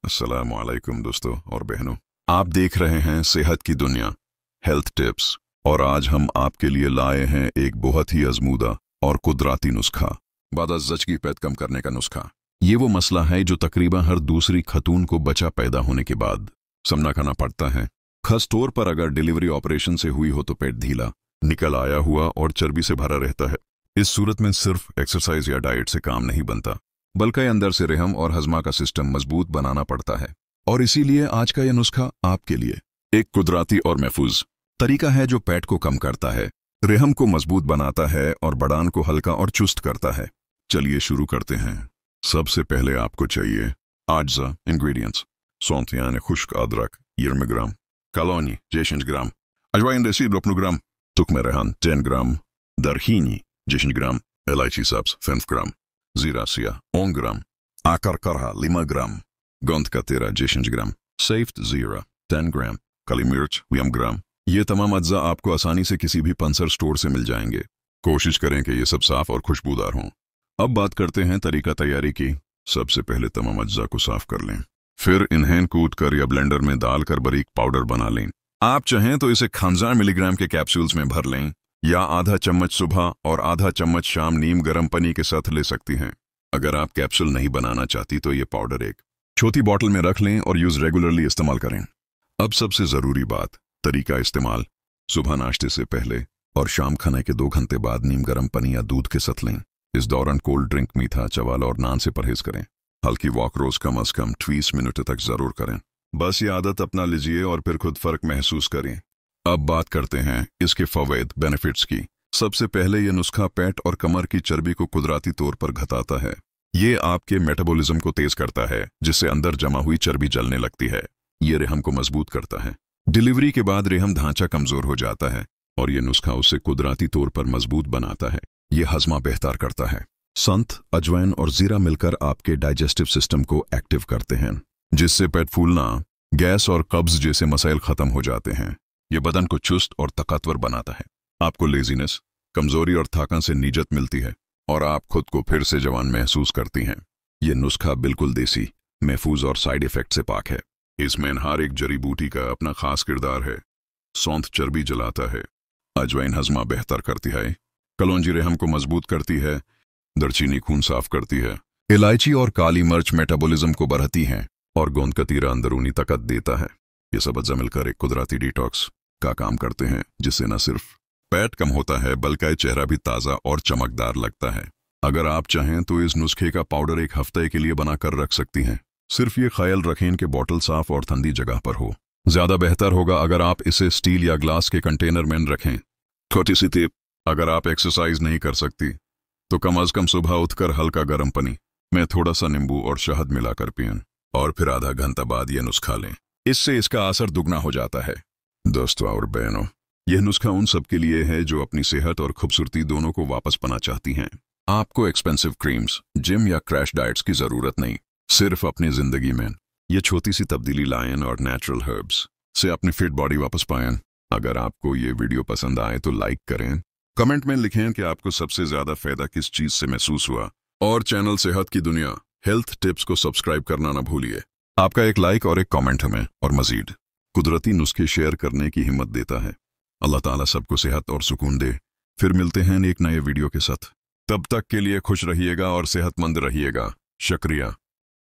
अस्सलामु अलैकुम दोस्तों और बहनों, आप देख रहे हैं सेहत की दुनिया हेल्थ टिप्स। और आज हम आपके लिए लाए हैं एक बहुत ही आजमूदा और कुदरती नुस्खा, बदअज़्ज़ज की पैद कम करने का नुस्खा। ये वो मसला है जो तकरीबन हर दूसरी खतून को बच्चा पैदा होने के बाद सामना करना पड़ता है। खास तौर पर अगर डिलीवरी ऑपरेशन से हुई हो तो पेट ढीला, निकल आया हुआ और चर्बी से भरा रहता है। इस सूरत में सिर्फ एक्सरसाइज या डाइट से काम नहीं बनता, बल्कि अंदर से रहम और हजमा का सिस्टम मजबूत बनाना पड़ता है। और इसीलिए आज का यह नुस्खा आपके लिए एक कुदरती और महफूज तरीका है जो पेट को कम करता है, रहम को मजबूत बनाता है और बदान को हल्का और चुस्त करता है। चलिए शुरू करते हैं। सबसे पहले आपको चाहिए आज्जा इंग्रेडिएंट्स: सौंठ यानी खुश्क अदरक 20 ग्राम, कलोनी 10 ग्राम, अजवाइन देसी 20 ग्राम, तुकमे रेहान 10 ग्राम, दारचीनी 10 ग्राम, इलायची सब्ज 5 ग्राम, जीरा सिया 10 ग्राम, akar karha 5 ग्राम, गोंद का तेरा 10 ग्राम, सैफ्ट जीरा 10 ग्राम, काली मिर्च 20 ग्राम। ये तमाम अज्जा आपको आसानी से किसी भी पंसर स्टोर से मिल जाएंगे। कोशिश करें कि ये सब साफ और खुशबूदार हों। अब बात करते हैं तरीका तैयारी की। सबसे पहले तमाम अज्जा को साफ कर लें, फिर इन्हें कूट कर या ब्लेंडर में डालकर बारीक पाउडर बना लें। आप चाहें तो इसे 1000 मिलीग्राम के कैप्सूल्स में भर लें या आधा चम्मच सुबह और आधा चम्मच शाम नीम गर्म पानी के साथ ले सकती हैं। अगर आप कैप्सूल नहीं बनाना चाहती तो ये पाउडर एक छोटी बॉटल में रख लें और यूज रेगुलरली इस्तेमाल करें। अब सबसे ज़रूरी बात, तरीका इस्तेमाल: सुबह नाश्ते से पहले और शाम खाने के 2 घंटे बाद नीम गर्म पानी या दूध के साथ लें। इस दौरान कोल्ड ड्रिंक, मीठा, चवाल और नान से परहेज करें। हल्की वॉक रोज कम अज कम 20 मिनट तक जरूर करें। बस ये आदत अपना लीजिए और फिर खुद फर्क महसूस करें। अब बात करते हैं इसके फवायद बेनिफिट्स की। सबसे पहले ये नुस्खा पेट और कमर की चर्बी को कुदरती तौर पर घटाता है। ये आपके मेटाबॉलिज्म को तेज करता है, जिससे अंदर जमा हुई चर्बी जलने लगती है। ये रहम को मजबूत करता है। डिलीवरी के बाद रहम ढांचा कमजोर हो जाता है और ये नुस्खा उसे कुदरती तौर पर मजबूत बनाता है। ये हजमा बेहतर करता है। संत, अजवाइन और जीरा मिलकर आपके डाइजेस्टिव सिस्टम को एक्टिव करते हैं, जिससे पेट फूलना, गैस और कब्ज जैसे मसाइल खत्म हो जाते हैं। ये बदन को चुस्त और ताकतवर बनाता है। आपको लेजीनेस, कमजोरी और थकान से निजात मिलती है और आप खुद को फिर से जवान महसूस करती हैं। ये नुस्खा बिल्कुल देसी, महफूज और साइड इफेक्ट से पाक है। इसमें हर एक जड़ी बूटी का अपना खास किरदार है। सौंठ चर्बी जलाता है, अजवाइन हजमा बेहतर करती है, कलौंजी रहम को मजबूत करती है, दारचीनी खून साफ करती है, इलायची और काली मिर्च मेटाबॉलिज्म को बढ़ाती हैं और गोंद कतीरा अंदरूनी ताकत देता है। ये सब अज्जा मिलकर एक कुदरती डिटॉक्स का काम करते हैं, जिससे न सिर्फ पेट कम होता है बल्कि चेहरा भी ताज़ा और चमकदार लगता है। अगर आप चाहें तो इस नुस्खे का पाउडर एक हफ्ते के लिए बनाकर रख सकती हैं। सिर्फ ये ख्याल रखें कि बोतल साफ और ठंडी जगह पर हो। ज्यादा बेहतर होगा अगर आप इसे स्टील या ग्लास के कंटेनर में रखें। छोटी सी टिप: अगर आप एक्सरसाइज नहीं कर सकती तो कम अज कम सुबह उठकर हल्का गर्म पानी में थोड़ा सा नींबू और शहद मिलाकर पिएं और फिर आधा घंटा बाद यह नुस्खा लें। इससे इसका असर दुगना हो जाता है। दोस्तों और बहनों, यह नुस्खा उन सब के लिए है जो अपनी सेहत और खूबसूरती दोनों को वापस पाना चाहती हैं। आपको एक्सपेंसिव क्रीम्स, जिम या क्रैश डाइट्स की जरूरत नहीं। सिर्फ अपनी जिंदगी में ये छोटी सी तब्दीली लाएं और नेचुरल हर्ब्स से अपनी फिट बॉडी वापस पाएं। अगर आपको ये वीडियो पसंद आए तो लाइक करें, कमेंट में लिखें कि आपको सबसे ज्यादा फायदा किस चीज से महसूस हुआ, और चैनल सेहत की दुनिया हेल्थ टिप्स को सब्सक्राइब करना ना भूलिए। आपका एक लाइक और एक कमेंट हमें और मजीद कुदरती नुस्खे शेयर करने की हिम्मत देता है। अल्लाह ताला सबको सेहत और सुकून दे। फिर मिलते हैं एक नए वीडियो के साथ। तब तक के लिए खुश रहिएगा और सेहतमंद रहिएगा। शुक्रिया।